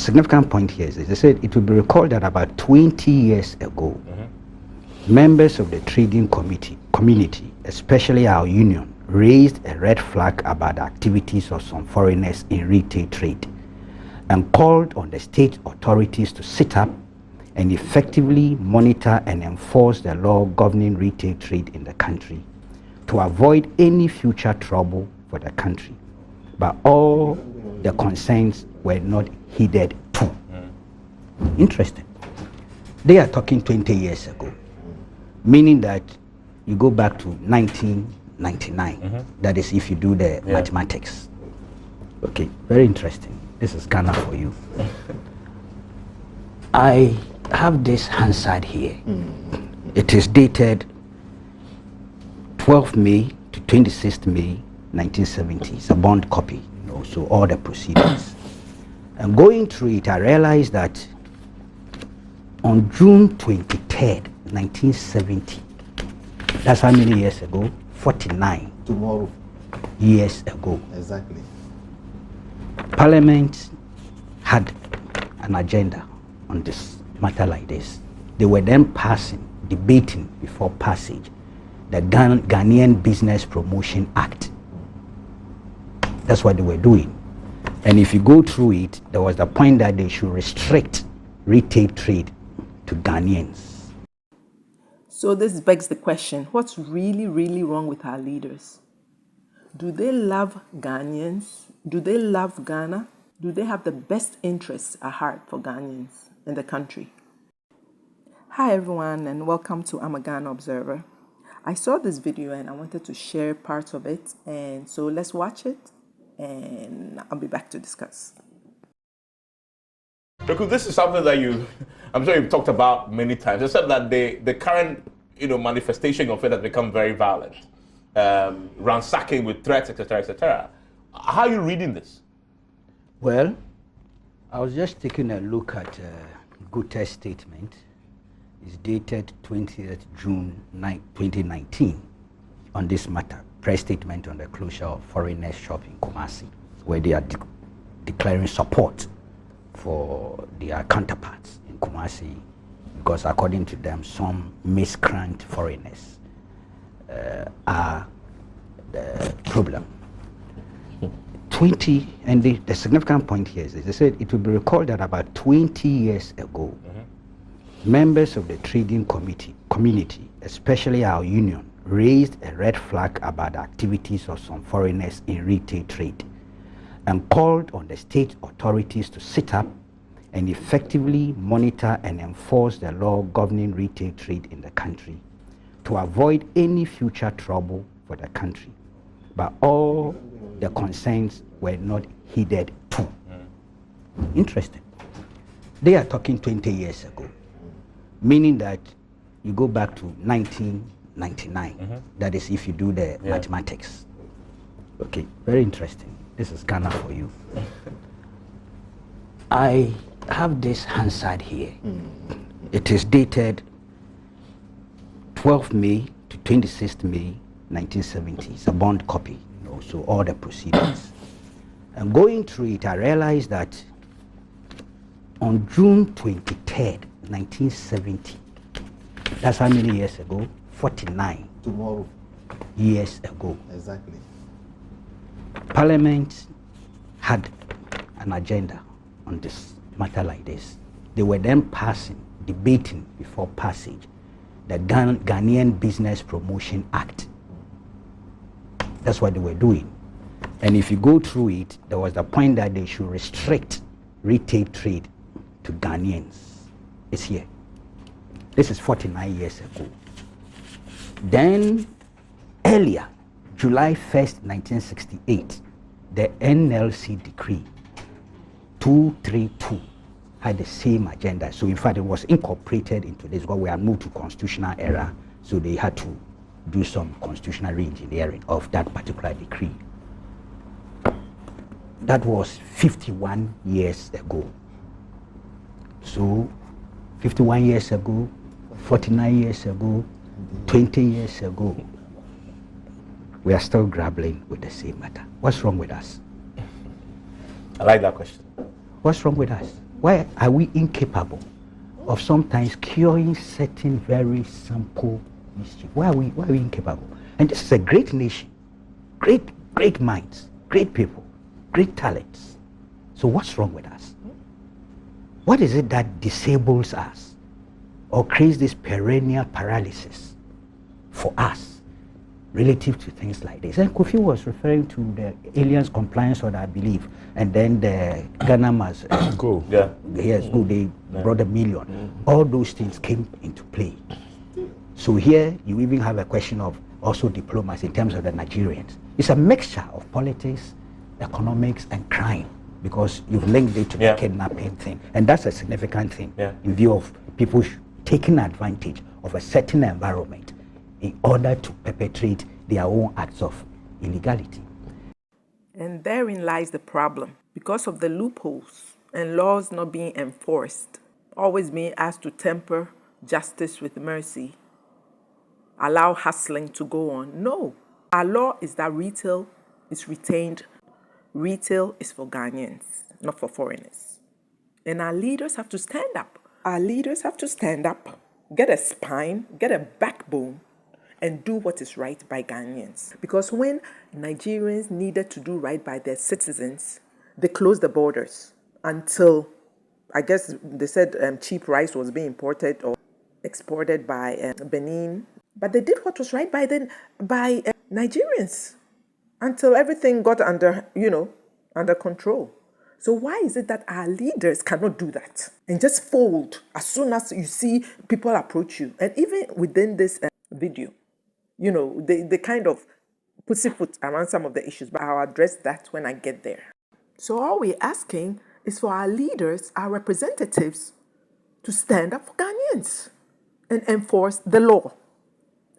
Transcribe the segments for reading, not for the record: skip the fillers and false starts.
significant point here is this. They said it will be recalled that about 20 years ago, members of the trading community, especially our union, raised a red flag about the activities of some foreigners in retail trade and called on the state authorities to sit up and effectively monitor and enforce the law governing retail trade in the country to avoid any future trouble for the country. But all the concerns were not heeded to. Interesting. They are talking 20 years ago, meaning that you go back to 1999. That is if you do the mathematics. Okay, very interesting. This is Ghana for you. I have this Hansard here. It is dated 12th May to 26th May 1970. It's a bond copy, so all the proceedings. And going through it, I realized that on June 23rd, 1970, that's how many years ago? 49. Tomorrow. Years ago. Exactly. Parliament had an agenda on this matter like this. They were then debating before passage, the Ghanaian Business Promotion Act. That's what they were doing. And if you go through it, there was the point that they should restrict retail trade to Ghanaians. So this begs the question, what's really, really wrong with our leaders? Do they love Ghanaians? Do they love Ghana? Do they have the best interests at heart for Ghanaians in the country? Hi everyone, and welcome to I'm a Ghana Observer. I saw this video and I wanted to share parts of it, and so let's watch it and I'll be back to discuss. Because this is something that I'm sure you've talked about many times, except that the current manifestation of it has become very violent, ransacking with threats, etc., etc. How are you reading this? Well, I was just taking a look at Guterres' statement. It's dated 20th June 2019 on this matter. Press statement on the closure of foreigners shop in Kumasi, where they are declaring support for their counterparts in Kumasi, because according to them, some miscreant foreigners are the problem. And the significant point here is this. They said it will be recalled that about 20 years ago, members of the trading community, especially our union, raised a red flag about the activities of some foreigners in retail trade and called on the state authorities to sit up and effectively monitor and enforce the law governing retail trade in the country to avoid any future trouble for the country. But all the concerns were not heeded to. Interesting. They are talking 20 years ago, meaning that you go back to 1999. That is if you do the mathematics. Okay, very interesting. This is Ghana for you. I have this Hansard here. It is dated 12th May to 26th May 1970. It's a bond copy, so all the proceedings. And going through it, I realized that on June 23rd, 1970, that's how many years ago? 49. Tomorrow. Years ago. Exactly. Parliament had an agenda on this matter like this. They were then debating before passage, the Ghanaian Business Promotion Act. That's what they were doing. And if you go through it, there was the point that they should restrict retail trade to Ghanaians. It's here. This is 49 years ago. Then, earlier, July 1st, 1968, the NLC decree 232 had the same agenda. So in fact, it was incorporated into this, because we are moved to constitutional era, so they had to do some constitutional re-engineering of that particular decree. That was 51 years ago. So 51 years ago, 49 years ago, 20 years ago, we are still grappling with the same matter. What's wrong with us? I like that question. What's wrong with us? Why are we incapable of sometimes curing certain very simple mischief? Why are we incapable? And this is a great nation, great minds, great people, great talents. So what's wrong with us? What is it that disables us or creates this perennial paralysis for us relative to things like this? And Kofi was referring to the aliens compliance order, I believe, and then the Ghana must go. Yeah. Yes, go. They brought $1 million. All those things came into play. So here you even have a question of also diplomacy in terms of the Nigerians. It's a mixture of politics, economics, and crime, because you've linked it to the kidnapping thing, and that's a significant thing in view of people taking advantage of a certain environment in order to perpetrate their own acts of illegality. And therein lies the problem. Because of the loopholes and laws not being enforced, always being asked to temper justice with mercy, allow hustling to go on. No. Our law is that retail is retained. Retail is for Ghanaians, not for foreigners. And our leaders have to stand up. Our leaders have to stand up, get a spine, get a backbone, and do what is right by Ghanaians. Because when Nigerians needed to do right by their citizens, they closed the borders until, I guess they said cheap rice was being imported or exported by Benin. But they did what was right by Nigerians until everything got under control. So why is it that our leaders cannot do that and just fold as soon as you see people approach you? And even within this video, they kind of pussyfoot around some of the issues, but I'll address that when I get there. So all we're asking is for our leaders, our representatives, to stand up for Ghanaians and enforce the law.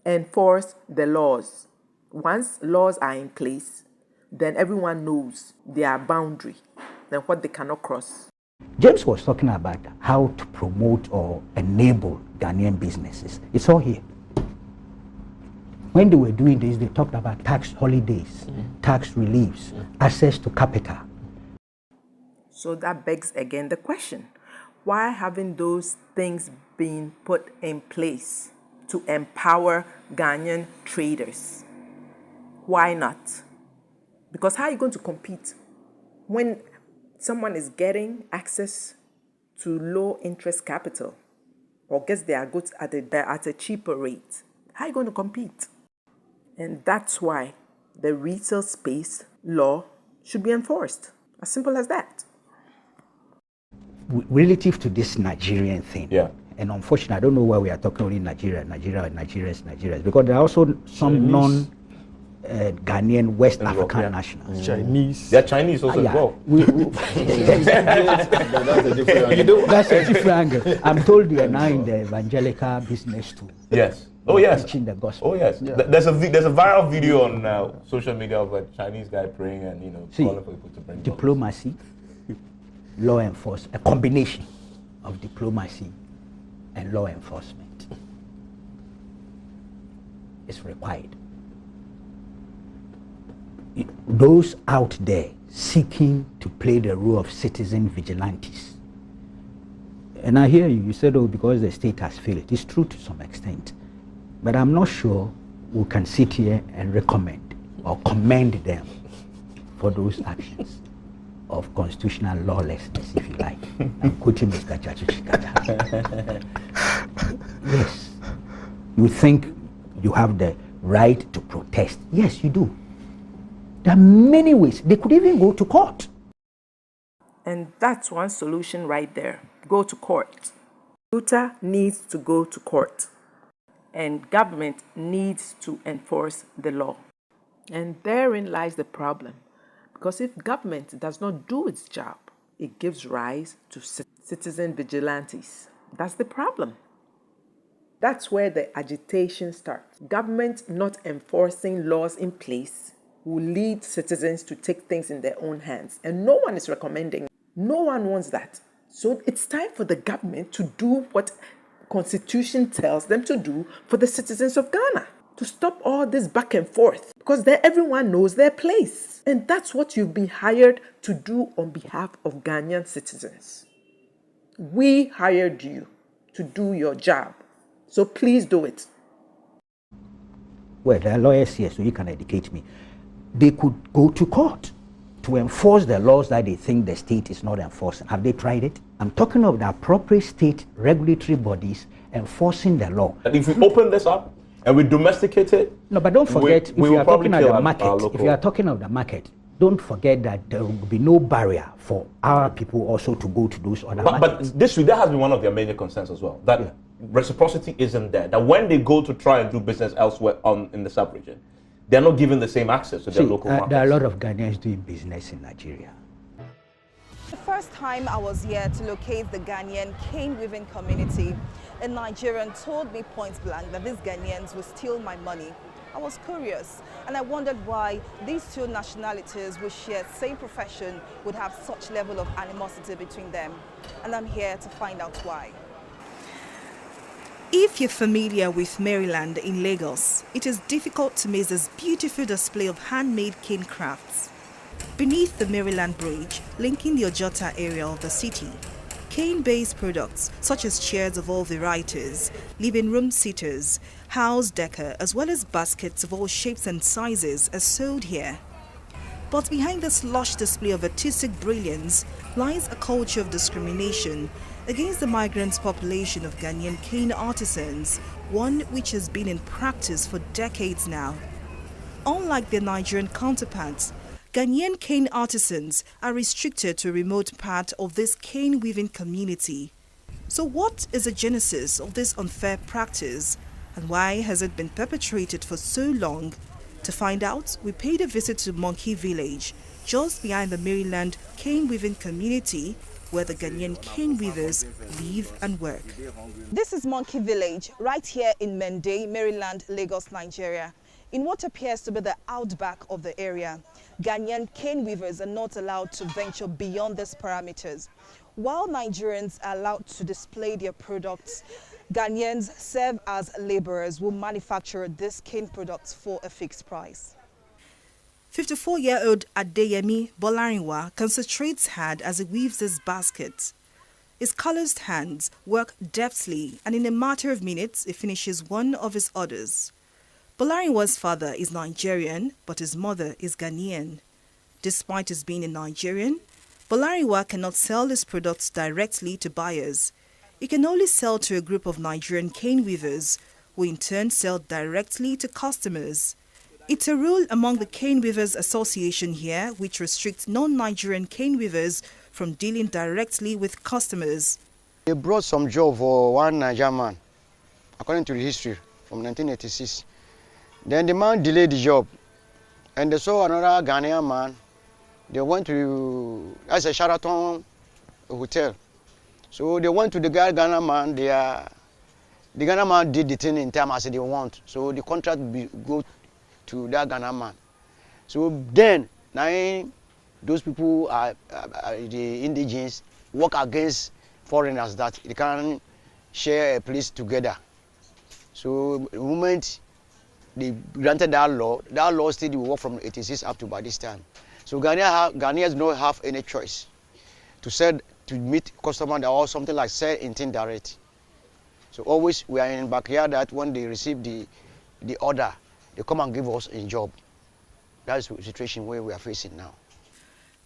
Enforce the laws. Once laws are in place, then everyone knows their boundary and what they cannot cross. James was talking about how to promote or enable Ghanaian businesses. It's all here. When they were doing this, they talked about tax holidays, tax reliefs, access to capital. So that begs again the question, why haven't those things been put in place to empower Ghanaian traders? Why not? Because how are you going to compete when someone is getting access to low interest capital or gets their goods at a cheaper rate? How are you going to compete? And that's why the retail space law should be enforced. As simple as that. Relative to this Nigerian thing, and unfortunately, I don't know why we are talking only Nigerians, because there are also some non-Ghanaian West African nationals. Chinese. They're Chinese also as well. That's a different angle. I'm told they are now in the evangelical business too. Yes. Oh yes. Teaching the gospel. Oh yes. Yeah. There's a viral video on social media of a Chinese guy praying and calling for people to bring diplomacy, law enforcement, a combination of diplomacy and law enforcement is required. Those out there seeking to play the role of citizen vigilantes. And I hear you said, oh, because the state has failed. It's true to some extent. But I'm not sure we can sit here and recommend or commend them for those actions of constitutional lawlessness, if you like. I'm quoting Mr. Chachuchikata. Yes. You think you have the right to protest. Yes, you do. There are many ways. They could even go to court. And that's one solution right there. Go to court. Utah needs to go to court. And government needs to enforce the law. And therein lies the problem. Because if government does not do its job, it gives rise to citizen vigilantes. That's the problem. That's where the agitation starts. Government not enforcing laws in place will lead citizens to take things in their own hands. And no one is recommending it. No one wants that. So it's time for the government to do what Constitution tells them to do for the citizens of Ghana. To stop all this back and forth. Because then everyone knows their place. And that's what you've been hired to do on behalf of Ghanaian citizens. We hired you to do your job. So please do it. Well, there are lawyers here, so you can educate me. They could go to court to enforce the laws that they think the state is not enforcing. Have they tried it? I'm talking of the appropriate state regulatory bodies enforcing the law. And if we open this up and we domesticate it, no, but don't forget, if you are talking of the market, if you are talking of the market, don't forget that there will be no barrier for our people also to go to those other markets. But that has been one of their major concerns as well, that reciprocity isn't there. That when they go to try and do business elsewhere in the sub-region, they're not given the same access to their local markets. There are a lot of Ghanaians doing business in Nigeria. The first time I was here to locate the Ghanaian cane weaving community, a Nigerian told me point blank that these Ghanaians will steal my money. I was curious and I wondered why these two nationalities who share the same profession would have such level of animosity between them. And I'm here to find out why. If you're familiar with Maryland in Lagos, it is difficult to miss this beautiful display of handmade cane crafts. Beneath the Maryland Bridge, linking the Ojota area of the city, cane-based products such as chairs of all varieties, living room seaters, house decor, as well as baskets of all shapes and sizes are sold here. But behind this lush display of artistic brilliance lies a culture of discrimination against the migrant population of Ghanaian cane artisans, one which has been in practice for decades now. Unlike their Nigerian counterparts, Ghanaian cane artisans are restricted to a remote part of this cane weaving community. So what is the genesis of this unfair practice and why has it been perpetrated for so long? To find out, we paid a visit to Monkey Village, just behind the Maryland cane weaving community where the Ghanaian cane weavers live and work. This is Monkey Village, right here in Mende, Maryland, Lagos, Nigeria. In what appears to be the outback of the area, Ghanaian cane weavers are not allowed to venture beyond these parameters. While Nigerians are allowed to display their products, Ghanaians serve as laborers who manufacture these cane products for a fixed price. 54-year-old Adeyemi Bolarinwa concentrates hard as he weaves this basket. His calloused hands work deftly, and in a matter of minutes, he finishes one of his orders. Bolarinwa's father is Nigerian, but his mother is Ghanaian. Despite his being a Nigerian, Bolarinwa cannot sell his products directly to buyers. He can only sell to a group of Nigerian cane weavers, who in turn sell directly to customers. It's a rule among the Cane Weavers Association here which restricts non-Nigerian cane weavers from dealing directly with customers. They brought some job for one Nigerian man, according to the history, from 1986. Then the man delayed the job, and they saw another Ghanaian man. They went to, that's a Sheraton hotel. So they went to the Ghana man. The Ghana man did the thing in time as they want. So the contract go to that Ghana man. So then, now those people are the indigenous work against foreigners that they can share a place together. So the moment they granted that law still will work from 86 up to by this time. So Ghanaians don't have any choice to sell, to meet customers or something like sell in direct. So always we are in backyard that when they receive the order, they come and give us a job. That's the situation where we are facing now.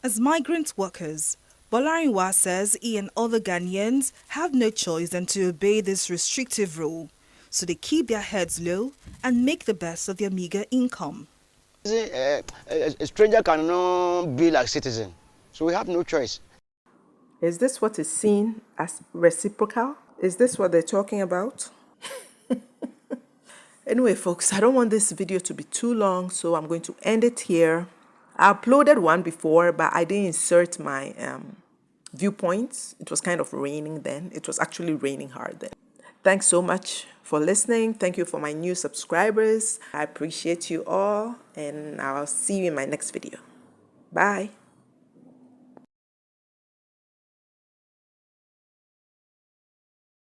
As migrant workers, Bolarinwa says he and other Ghanaians have no choice than to obey this restrictive rule. So they keep their heads low and make the best of their meager income. A stranger cannot be like citizen, so we have no choice. Is this what is seen as reciprocal? Is this what they're talking about? Anyway, folks, I don't want this video to be too long, so I'm going to end it here. I uploaded one before, but I didn't insert my viewpoints. It was kind of raining then. It was actually raining hard then. Thanks so much for listening. Thank you for my new subscribers. I appreciate you all, and I'll see you in my next video. Bye.